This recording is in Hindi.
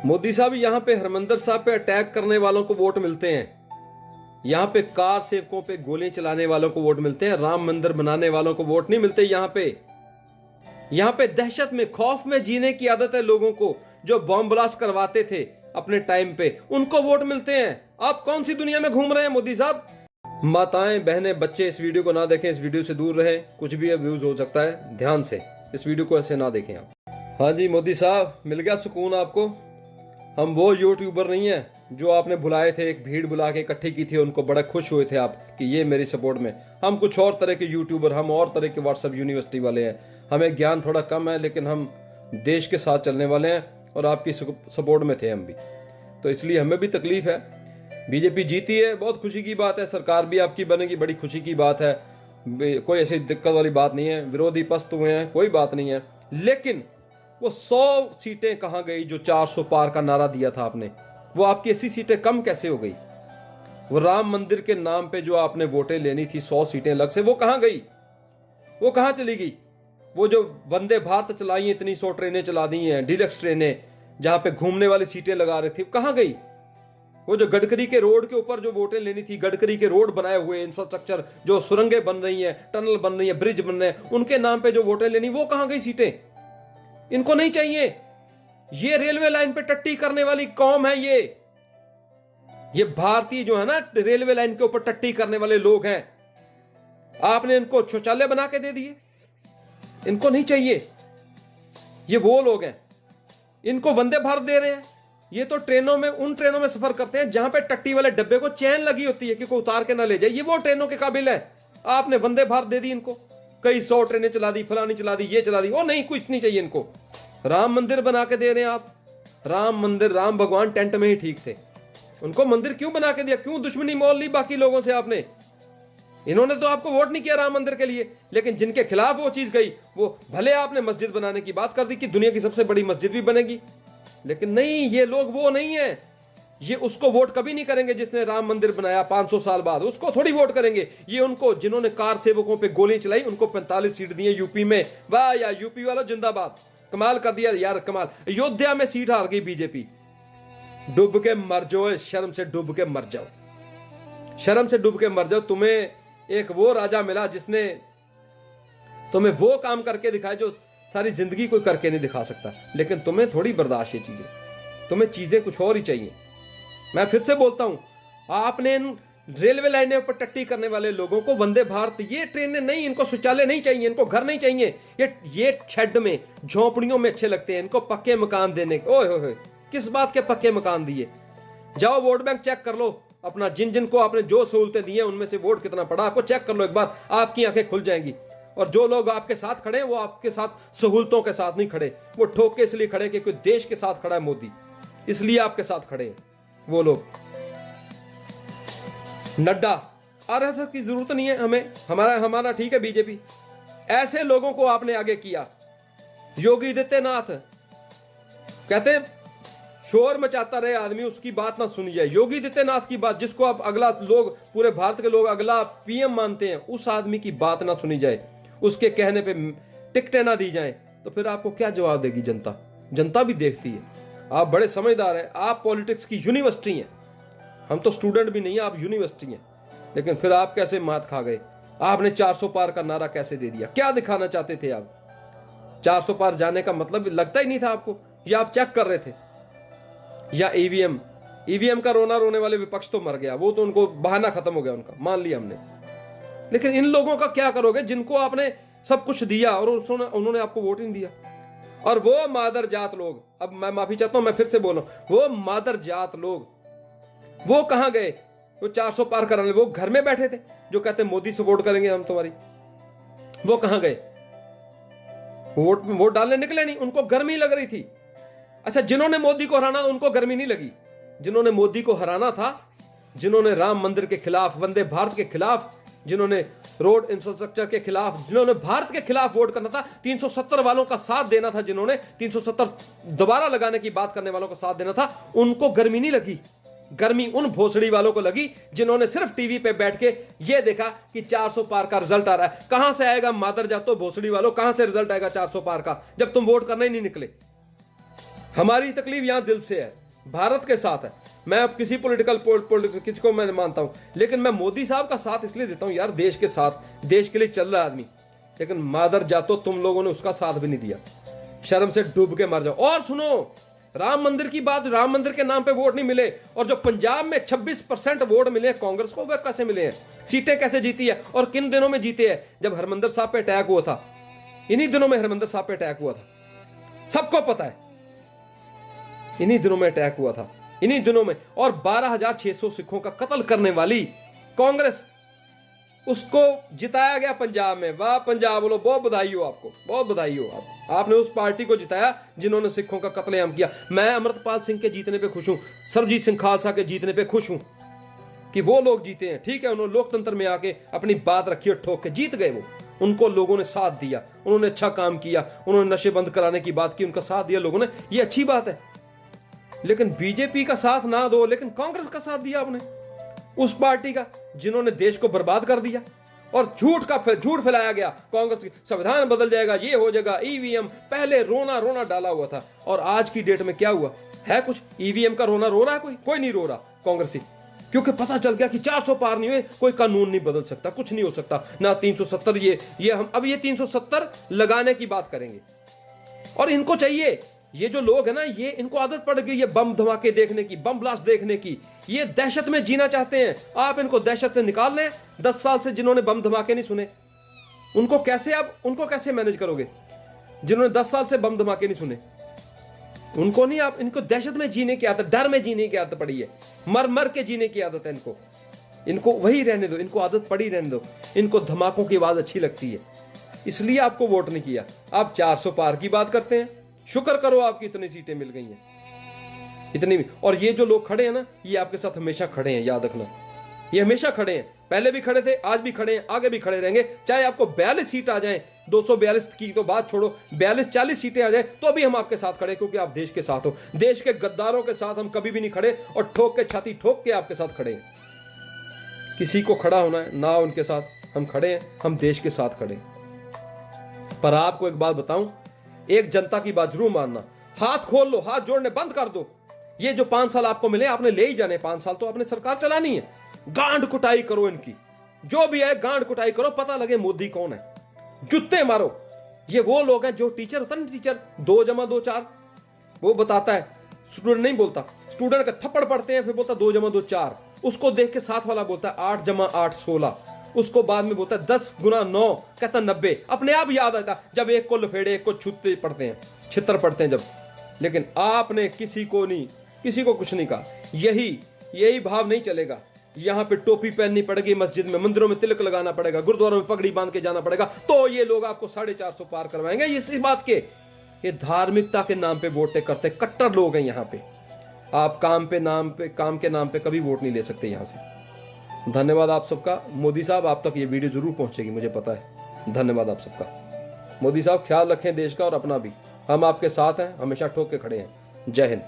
मोदी साहब, यहाँ पे हरमंदिर साहब पे अटैक करने वालों को वोट मिलते हैं, यहाँ पे कार सेवकों पे गोलियां चलाने वालों को वोट मिलते हैं, राम मंदिर बनाने वालों को वोट नहीं मिलते। यहाँ पे दहशत में, खौफ में जीने की आदत है लोगों को। जो बॉम्ब ब्लास्ट करवाते थे अपने टाइम पे, उनको वोट मिलते हैं। आप कौन सी दुनिया में घूम रहे हैं मोदी साहब? माताएं, बहनें, बच्चे इस वीडियो को ना देखें, इस वीडियो से दूर रहें। कुछ भी अब्यूज हो सकता है, ध्यान से इस वीडियो को ऐसे ना देखें आप। हाँ जी मोदी साहब, मिल गया सुकून आपको? हम वो यूट्यूबर नहीं है जो आपने बुलाए थे, एक भीड़ बुला के इकट्ठी की थी, उनको बड़े खुश हुए थे आप कि ये मेरी सपोर्ट में। हम कुछ और तरह के यूट्यूबर, हम और तरह के व्हाट्सएप यूनिवर्सिटी वाले हैं। हमें ज्ञान थोड़ा कम है, लेकिन हम देश के साथ चलने वाले हैं और आपकी सपोर्ट में थे हम भी, तो इसलिए हमें भी तकलीफ है। बीजेपी जीती है, बहुत खुशी की बात है। सरकार भी आपकी बनेगी, बड़ी खुशी की बात है। कोई ऐसी दिक्कत वाली बात नहीं है। विरोधी पस्त हुए हैं, कोई बात नहीं है। लेकिन वो 100 सीटें कहाँ गई जो 400 पार का नारा दिया था आपने? वो आपकी 80 सीटें कम कैसे हो गई? वो राम मंदिर के नाम पे जो आपने वोटें लेनी थी 100 सीटें अलग से, वो कहाँ गई? वो कहाँ चली गई? वो जो वंदे भारत चलाई है, इतनी 100 ट्रेनें चला दी हैं, डीलक्स ट्रेनें, जहां पे घूमने वाली सीटें लगा रही थी, कहां गई? वो जो गडकरी के रोड के ऊपर जो वोटें लेनी थी, गडकरी के रोड बनाए हुए, इंफ्रास्ट्रक्चर, जो सुरंगें बन रही हैं, टनल बन रही है, ब्रिज बन रहे हैं, उनके नाम पे जो वोटें लेनी, वो कहां गई सीटें? इनको नहीं चाहिए। ये रेलवे लाइन पे टट्टी करने वाली कौम है। ये भारतीय जो है ना, रेलवे लाइन के ऊपर टट्टी करने वाले लोग हैं। आपने इनको शौचालय बना के दे दिए, इनको नहीं चाहिए। ये वो लोग हैं, इनको वंदे भारत दे रहे हैं। ये तो ट्रेनों में, उन ट्रेनों में सफर करते हैं जहां पे टट्टी वाले डब्बे को चैन लगी होती है कि कोई उतार के ना ले जाए। ये वो ट्रेनों के काबिल है। आपने वंदे भारत दे दी इनको, कई 100 ट्रेनें चला दी, फलानी चला दी, ये चला दी। वो नहीं, कुछ नहीं चाहिए इनको। राम मंदिर बना के दे रहे हैं आप। राम मंदिर, राम भगवान टेंट में ही ठीक थे, उनको मंदिर क्यों बना के दिया? क्यों दुश्मनी मोल ली बाकी लोगों से आपने? इन्होंने तो आपको वोट नहीं किया राम मंदिर के लिए, लेकिन जिनके खिलाफ वो चीज गई, वो भले आपने मस्जिद बनाने की बात कर दी कि दुनिया की सबसे बड़ी मस्जिद भी बनेगी, लेकिन नहीं, ये लोग वो नहीं है। ये उसको वोट कभी नहीं करेंगे जिसने राम मंदिर बनाया 500 साल बाद, उसको थोड़ी वोट करेंगे। ये उनको, जिन्होंने कार सेवकों पे गोली चलाई, उनको 45 सीट दी है यूपी में। वाह यार, यूपी वालों जिंदाबाद, कमाल कर दिया यार, कमाल। अयोध्या में सीट हार गई बीजेपी। डूब के मर जाओ, शर्म से डूब के मर जाओ, शर्म से डूब के मर जाओ। तुम्हें एक वो राजा मिला जिसने तुम्हें वो काम करके दिखाया जो सारी जिंदगी कोई करके नहीं दिखा सकता, लेकिन तुम्हें थोड़ी बर्दाश्त ये चीजें, तुम्हें चीजें कुछ और ही चाहिए। मैं फिर से बोलता हूं, आपने इन रेलवे लाइनों पर टट्टी करने वाले लोगों को वंदे भारत, ये ट्रेनें नहीं, इनको शौचालय नहीं चाहिए, इनको घर नहीं चाहिए। ये शेड में, झोंपड़ियों में अच्छे लगते हैं, इनको पक्के मकान देने के। ओए होए, किस बात के पक्के मकान दिए? जाओ वोट बैंक चेक कर लो अपना, जिन जिनको आपने जो सहूलतें दी हैं उनमें से वोट कितना पड़ा, आपको चेक कर लो एक बार, आपकी आंखें खुल जाएंगी। और जो लोग आपके साथ खड़े हैं, वो आपके साथ सहूलतों के साथ नहीं खड़े, वो ठोक के इसलिए खड़े कि कोई देश के साथ खड़ा है मोदी, इसलिए आपके साथ खड़े हैं वो लोग। नड्डा, आरएसएस की जरूरत नहीं है हमें, हमारा ठीक है बीजेपी। ऐसे लोगों को आपने आगे किया। योगी आदित्यनाथ कहते हैं शोर मचाता रहे आदमी, उसकी बात ना सुनी जाए। योगी आदित्यनाथ की बात, जिसको आप अगला लोग, पूरे भारत के लोग अगला पीएम मानते हैं, उस आदमी की बात ना सुनी जाए, उसके कहने पे टिकटें ना दी जाएं, तो फिर आपको क्या जवाब देगी जनता? जनता भी देखती है। आप बड़े समझदार हैं, आप पॉलिटिक्स की यूनिवर्सिटी हैं, हम तो स्टूडेंट भी नहीं है, आप यूनिवर्सिटी हैं। लेकिन फिर आप कैसे मात खा गए? आपने 400 पार का नारा कैसे दे दिया? क्या दिखाना चाहते थे आप? 400 पार जाने का मतलब लगता ही नहीं था आपको, या आप चेक कर रहे थे? या ईवीएम का रोना रोने वाले विपक्ष तो मर गया, वो तो उनको बहाना खत्म हो गया उनका, मान लिया हमने। लेकिन इन लोगों का क्या करोगे जिनको आपने सब कुछ दिया और उन्होंने आपको वोट नहीं दिया? और वो मादर जात लोग, अब मैं माफी चाहता हूं, मैं फिर से बोल रहा हूं, वो मादर जात लोग वो कहां गए? वो 400 पार कराने, वो घर में बैठे थे जो कहते मोदी से वोट करेंगे हम तुम्हारी, वो कहां गए? वोट डालने निकले नहीं, उनको गर्मी लग रही थी। अच्छा, जिन्होंने मोदी को हराना उनको गर्मी नहीं लगी? जिन्होंने मोदी को हराना था, जिन्होंने राम मंदिर के खिलाफ, वंदे भारत के खिलाफ, जिन्होंने रोड इंफ्रास्ट्रक्चर के खिलाफ, जिन्होंने भारत के खिलाफ वोट करना था, 370 वालों का साथ देना था, जिन्होंने 370 दोबारा लगाने की बात करने वालों का साथ देना था, उनको गर्मी नहीं लगी। गर्मी उन भोसड़ी वालों को लगी जिन्होंने सिर्फ टीवी पे बैठ के ये देखा कि 400 पार का रिजल्ट आ रहा है। कहां से आएगा मादर जातो भोसड़ी वालों, कहां से रिजल्ट आएगा 400 पार का, जब तुम वोट करने ही नहीं निकले? हमारी तकलीफ यहां दिल से है, भारत के साथ है। मैं अब किसी पॉलिटिक्स किसको मैं मानता हूं, लेकिन मैं मोदी साहब का साथ इसलिए देता हूं यार, देश के साथ, देश के लिए चल रहा आदमी। लेकिन मादर जातो तुम लोगों ने उसका साथ भी नहीं दिया, शर्म से डूब के मर जाओ। और सुनो, राम मंदिर की बात, राम मंदिर के नाम पे वोट नहीं मिले, और जो पंजाब में 26% वोट मिले कांग्रेस को, वह कैसे मिले हैं? सीटें कैसे जीती है और किन दिनों में जीते हैं? जब हरमंदिर साहब पे अटैक हुआ था, इन्हीं दिनों में हरमंदिर साहब पे अटैक हुआ था, सबको पता है, इन्हीं दिनों में अटैक हुआ था, इन्हीं दिनों में। और 12,600 सिखों का कत्ल करने वाली कांग्रेस, उसको जिताया गया पंजाब में। वाह पंजाब बोलो, बहुत बधाई हो आपको, बहुत बधाई हो। आपने उस पार्टी को जिताया जिन्होंने सिखों का कत्लेआम किया। मैं अमृतपाल सिंह के जीतने पे खुश हूं, सरबजीत सिंह खालसा के जीतने पे खुश हूं कि वो लोग जीते हैं। ठीक है, उन्होंने लोकतंत्र में आके अपनी बात रखी और ठोक के जीत गए वो, उनको लोगों ने साथ दिया, उन्होंने अच्छा काम किया, उन्होंने नशे बंद कराने की बात की, उनका साथ दिया लोगों ने, ये अच्छी बात है। लेकिन बीजेपी का साथ ना दो, लेकिन कांग्रेस का साथ दिया आपने, उस पार्टी का जिन्होंने देश को बर्बाद कर दिया। और झूठ फैलाया गया, कांग्रेस संविधान बदल जाएगा, ये हो जाएगा, ईवीएम, पहले रोना रोना डाला हुआ था। और आज की डेट में क्या हुआ है? कुछ ईवीएम का रोना रो रहा है? कोई नहीं रो रहा कांग्रेसी, क्योंकि पता चल गया कि 400 पार नहीं हुए, कोई कानून नहीं बदल सकता, कुछ नहीं हो सकता ना। 370 ये हम अब ये 370 लगाने की बात करेंगे। और इनको चाहिए, ये जो लोग है ना, ये इनको आदत पड़ गई है बम धमाके देखने की, बम ब्लास्ट देखने की, ये दहशत में जीना चाहते हैं। आप इनको दहशत से निकाल लें। 10 साल से जिन्होंने बम धमाके नहीं सुने, उनको कैसे मैनेज करोगे? जिन्होंने 10 साल से बम धमाके नहीं सुने, उनको नहीं, आप इनको दहशत में जीने की आदत, डर में जीने की आदत पड़ी है, मर के जीने की आदत है इनको वही रहने दो, इनको आदत पड़ी रहने दो। इनको धमाकों की आवाज अच्छी लगती है, इसलिए आपको वोट नहीं किया। आप 400 पार की बात करते हैं, शुक्र करो आपकी इतनी सीटें मिल गई हैं, इतनी भी। और ये जो लोग खड़े हैं ना, ये आपके साथ हमेशा खड़े हैं, याद रखना, ये हमेशा खड़े हैं, पहले भी खड़े थे, आज भी खड़े हैं, आगे भी खड़े रहेंगे। चाहे आपको 42 सीट आ जाएं, 242 की तो बात छोड़ो, 42-40 सीटें आ जाएं, तो भी हम आपके साथ खड़े, क्योंकि आप देश के साथ हो। देश के गद्दारों के साथ हम कभी भी नहीं खड़े, और ठोक के, छाती ठोक के आपके साथ खड़े हैं। किसी को खड़ा होना है ना, उनके साथ हम खड़े हैं, हम देश के साथ खड़े हैं। पर आपको एक बात बताऊं, एक जनता की बात जरूर मानना, हाथ खोल लो, हाथ जोड़ने बंद कर दो। ये जो 5 साल आपको मिले, आपने ले ही जाने, 5 साल तो आपने सरकार चलानी है। गांड कुटाई करो इनकी, जो भी है गांड कुटाई करो, पता लगे मोदी कौन है, जुत्ते मारो। ये वो लोग हैं जो टीचर होता है ना, टीचर 2 + 2 4, वो बताता है, स्टूडेंट नहीं बोलता, स्टूडेंट का थप्पड़ पड़ते हैं, फिर बोलता 2 + 2 4, उसको देख के साथ वाला बोलता है 8 + 8 16, उसको बाद में बोलता है 10 × 9 कहता 90। अपने आप याद आता जब एक को लफेड़े, एक को छुट्टे पड़ते हैं, छितर पड़ते हैं जब। लेकिन आपने किसी को कुछ नहीं कहा। यही भाव नहीं चलेगा। यहां पे टोपी पहननी पड़ेगी, मस्जिद में, मंदिरों में तिलक लगाना पड़ेगा, गुरुद्वारों में पगड़ी बांध के जाना पड़ेगा, तो ये लोग आपको 450 पार करवाएंगे। इसी बात के, ये धार्मिकता के नाम पे वोटें करते कट्टर लोग हैं यहाँ पे। आप काम के नाम पे कभी वोट नहीं ले सकते यहां से। धन्यवाद आप सबका। मोदी साहब, आप तक ये वीडियो जरूर पहुंचेगी, मुझे पता है। धन्यवाद आप सबका। मोदी साहब, ख्याल रखें देश का और अपना भी। हम आपके साथ हैं, हमेशा ठोक के खड़े हैं। जय हिंद।